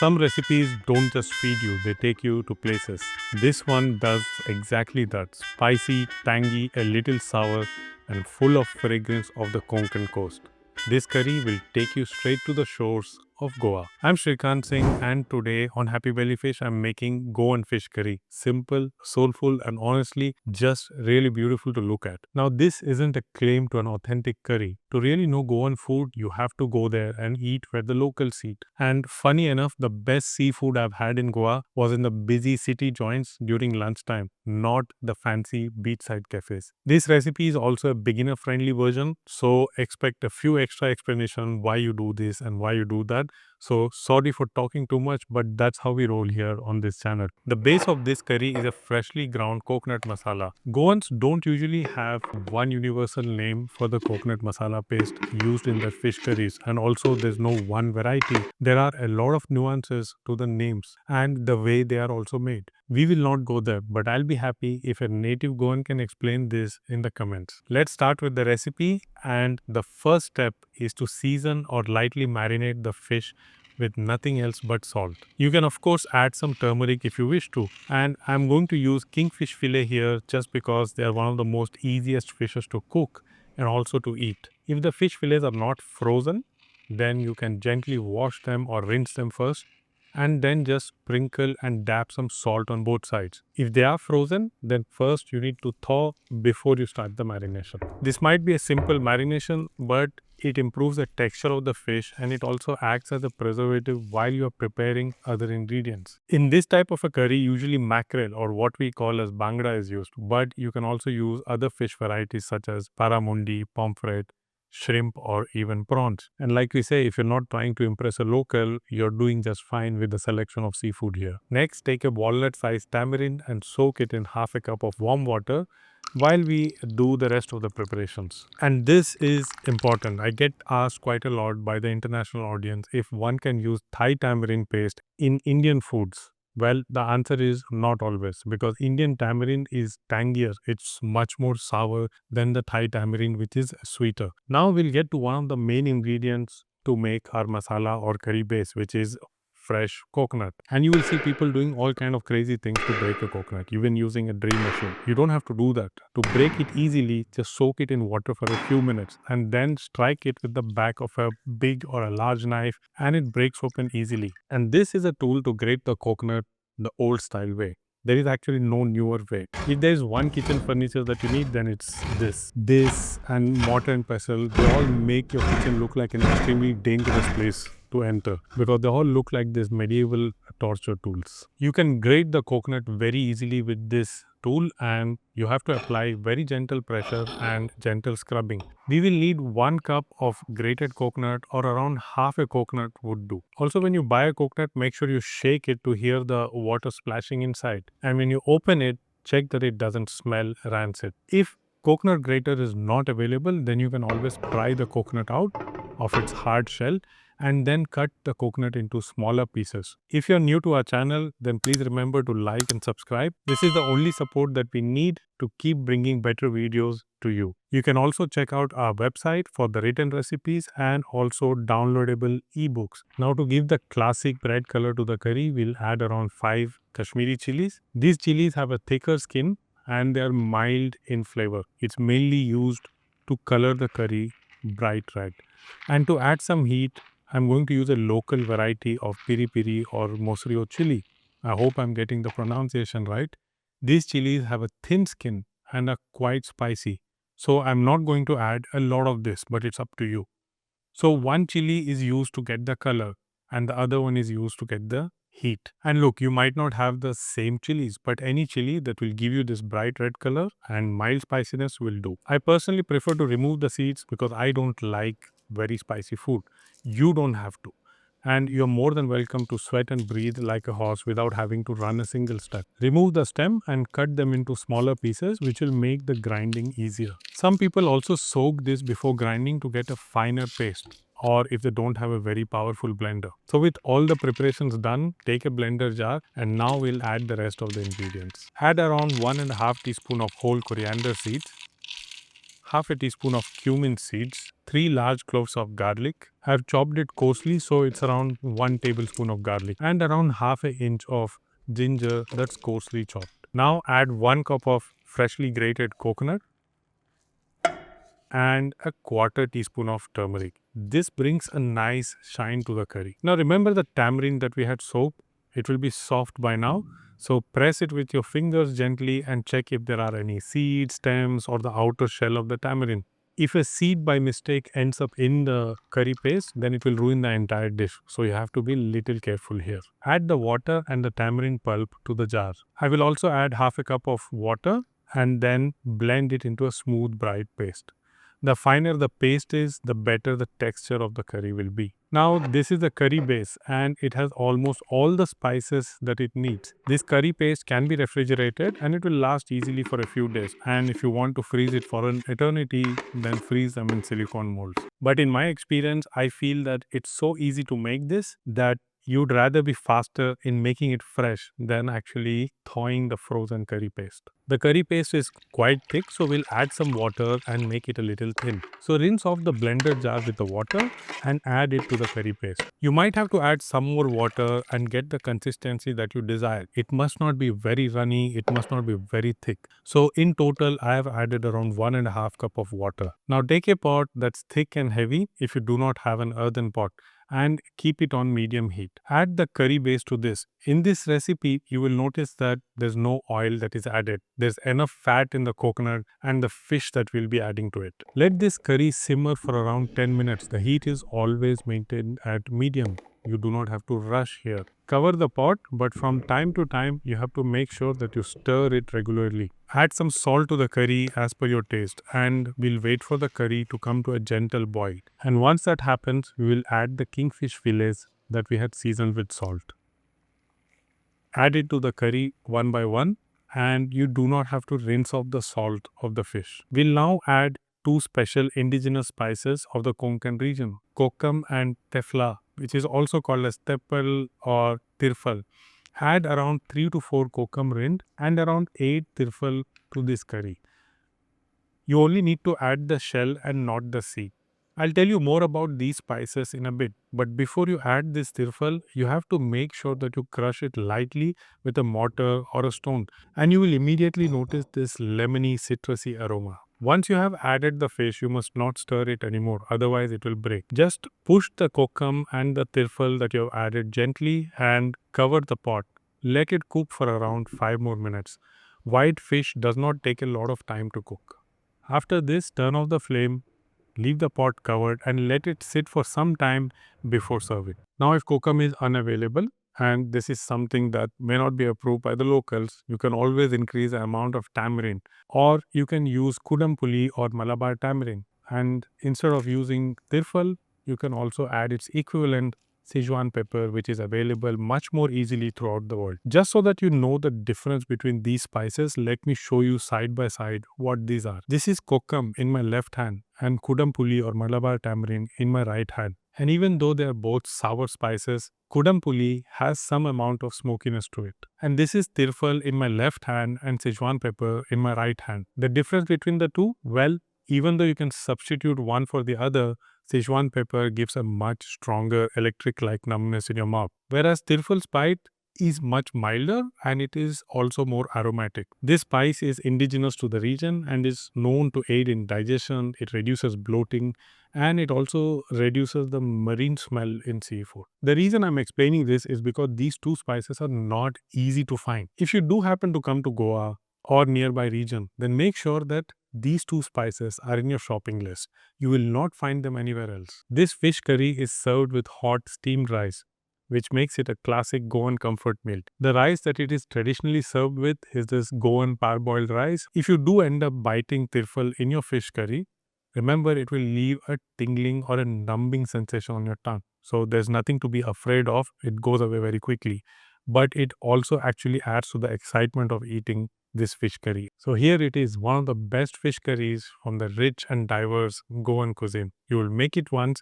some recipes don't just feed you, they take you to places. This one does exactly that. Spicy, tangy, a little sour, and full of fragrance of the Konkan coast. This curry will take you straight to the shores of Goa. I'm Shrikant Singh, and today on Happy Belly Fish I'm making Goan Fish Curry. Simple, soulful, and honestly just really beautiful to look at. Now this isn't a claim to an authentic curry. To really know Goan food, you have to go there and eat where the locals eat. And funny enough, the best seafood I've had in Goa was in the busy city joints during lunchtime, not the fancy beachside cafes. This recipe is also a beginner friendly version, so expect a few extra explanation why you do this and why you do that. So sorry for talking too much, but that's how we roll here on this channel. The base of this curry is a freshly ground coconut masala. Goans don't usually have one universal name for the coconut masala paste used in their fish curries, and also there's no one variety. There are a lot of nuances to the names and the way they are also made. We will not go there, but I'll be happy if a native Goan can explain this in the comments. Let's start with the recipe, and the first step is to season or lightly marinate the fish with nothing else but salt. You can of course add some turmeric if you wish to, and I'm going to use kingfish fillet here just because they are one of the most easiest fishes to cook and also to eat. If the fish fillets are not frozen, then you can gently wash them or rinse them first and then just sprinkle and dab some salt on both sides. If they are frozen, then first you need to thaw before you start the marination. This might be a simple marination, but it improves the texture of the fish and it also acts as a preservative while you are preparing other ingredients. In this type of a curry, usually mackerel or what we call as bangda is used, but you can also use other fish varieties such as paramundi, pomfret, shrimp, or even prawns. And like we say, if you're not trying to impress a local, you're doing just fine with the selection of seafood here. Next, take a walnut-sized tamarind and soak it in half a cup of warm water while we do the rest of the preparations. And this is important. I get asked quite a lot by the international audience if one can use Thai tamarind paste in Indian foods. Well, the answer is not always, because Indian tamarind is tangier. It's much more sour than the Thai tamarind, which is sweeter. Now we'll get to one of the main ingredients to make our masala or curry base, which is fresh coconut. And you will see people doing all kind of crazy things to break a coconut, even using a drill machine. You don't have to do that. To break it easily, just soak it in water for a few minutes and then strike it with the back of a big or a large knife, and it breaks open easily. And this is a tool to grate the coconut the old style way. There is actually no newer way. If there is one kitchen furniture that you need, then it's this. This and mortar and pestle, they all make your kitchen look like an extremely dangerous place to enter, because they all look like these medieval torture tools. You can grate the coconut very easily with this tool, and you have to apply very gentle pressure and gentle scrubbing. We will need 1 cup of grated coconut, or around half a coconut would do. Also, when you buy a coconut, make sure you shake it to hear the water splashing inside. And when you open it, check that it doesn't smell rancid. If coconut grater is not available, then you can always pry the coconut out of its hard shell and then cut the coconut into smaller pieces. If you're new to our channel, then please remember to like and subscribe. This is the only support that we need to keep bringing better videos to you. You can also check out our website for the written recipes and also downloadable ebooks. Now, to give the classic red color to the curry, we'll add around 5 Kashmiri chilies. These chilies have a thicker skin and they are mild in flavor. It's mainly used to color the curry bright red. And to add some heat, I'm going to use a local variety of piri piri or Mosrio chili. I hope I'm getting the pronunciation right. These chilies have a thin skin and are quite spicy. So I'm not going to add a lot of this, but it's up to you. So one chili is used to get the color and the other one is used to get the heat. And look, you might not have the same chilies, but any chili that will give you this bright red color and mild spiciness will do. I personally prefer to remove the seeds because I don't like very spicy food. You don't have to. And you're more than welcome to sweat and breathe like a horse without having to run a single step. Remove the stem and cut them into smaller pieces, which will make the grinding easier. Some people also soak this before grinding to get a finer paste, or if they don't have a very powerful blender. So with all the preparations done, take a blender jar and now we'll add the rest of the ingredients. Add around 1.5 teaspoon of whole coriander seeds, half a teaspoon of cumin seeds, 3 large cloves of garlic. I've chopped it coarsely, so it's around 1 tablespoon of garlic, and around half an inch of ginger that's coarsely chopped. Now add 1 cup of freshly grated coconut and a quarter teaspoon of turmeric. This brings a nice shine to the curry. Now remember the tamarind that we had soaked? It will be soft by now. So press it with your fingers gently and check if there are any seeds, stems or the outer shell of the tamarind. If a seed by mistake ends up in the curry paste, then it will ruin the entire dish. So you have to be little careful here. Add the water and the tamarind pulp to the jar. I will also add half a cup of water and then blend it into a smooth bright paste. The finer the paste is, the better the texture of the curry will be. Now, this is the curry base and it has almost all the spices that it needs. This curry paste can be refrigerated and it will last easily for a few days. And if you want to freeze it for an eternity, then freeze them in silicone molds. But in my experience, I feel that it's so easy to make this that you'd rather be faster in making it fresh than actually thawing the frozen curry paste. The curry paste is quite thick, so we'll add some water and make it a little thin. So rinse off the blender jar with the water and add it to the curry paste. You might have to add some more water and get the consistency that you desire. It must not be very runny, it must not be very thick. So in total, I have added around 1.5 cup of water. Now take a pot that's thick and heavy if you do not have an earthen pot, and keep it on medium heat. Add the curry base to this. In this recipe, you will notice that there's no oil that is added. There's enough fat in the coconut and the fish that we'll be adding to it. Let this curry simmer for around 10 minutes. The heat is always maintained at medium. You do not have to rush here. Cover the pot, but from time to time, you have to make sure that you stir it regularly. Add some salt to the curry as per your taste, and we'll wait for the curry to come to a gentle boil. And once that happens, we will add the kingfish fillets that we had seasoned with salt. Add it to the curry one by one, and you do not have to rinse off the salt of the fish. We'll now add 2 special indigenous spices of the Konkan region, Kokum and Tirphal, which is also called as Teppal or Tirphal. Add around 3 to 4 Kokum rind and around 8 Tirphal to this curry. You only need to add the shell and not the seed. I'll tell you more about these spices in a bit, but before you add this tirphal, you have to make sure that you crush it lightly with a mortar or a stone, and you will immediately notice this lemony citrusy aroma. Once you have added the fish, you must not stir it anymore, otherwise it will break. Just push the kokum and the tirphal that you have added gently and cover the pot. Let it cook for around 5 more minutes. White fish does not take a lot of time to cook. After this, turn off the flame, leave the pot covered and let it sit for some time before serving. Now, if kokum is unavailable, and this is something that may not be approved by the locals, you can always increase the amount of tamarind, or you can use Kudampuli or Malabar tamarind. And instead of using tirphal, you can also add its equivalent, Sichuan pepper, which is available much more easily throughout the world. Just so that you know the difference between these spices, let me show you side by side what these are. This is kokum in my left hand and Kudampuli or Malabar tamarind in my right hand. And even though they are both sour spices, Kudampuli has some amount of smokiness to it. And this is tirphal in my left hand and Sichuan pepper in my right hand. The difference between the two? Well, even though you can substitute one for the other, Sichuan pepper gives a much stronger electric-like numbness in your mouth, whereas tirphal's bite is much milder and it is also more aromatic. This spice is indigenous to the region and is known to aid in digestion. It reduces bloating and it also reduces the marine smell in seafood. The reason I'm explaining this is because these two spices are not easy to find. If you do happen to come to Goa or nearby region, then make sure that these two spices are in your shopping list. You will not find them anywhere else. This fish curry is served with hot steamed rice, which makes it a classic Goan comfort meal. The rice that it is traditionally served with is this Goan parboiled rice. If you do end up biting tirphal in your fish curry, remember it will leave a tingling or a numbing sensation on your tongue. So there's nothing to be afraid of. It goes away very quickly. But it also actually adds to the excitement of eating this fish curry. So here it is, one of the best fish curries from the rich and diverse Goan cuisine. You will make it once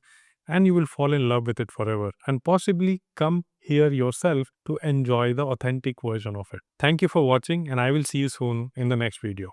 and you will fall in love with it forever and possibly come here yourself to enjoy the authentic version of it. Thank you for watching and I will see you soon in the next video.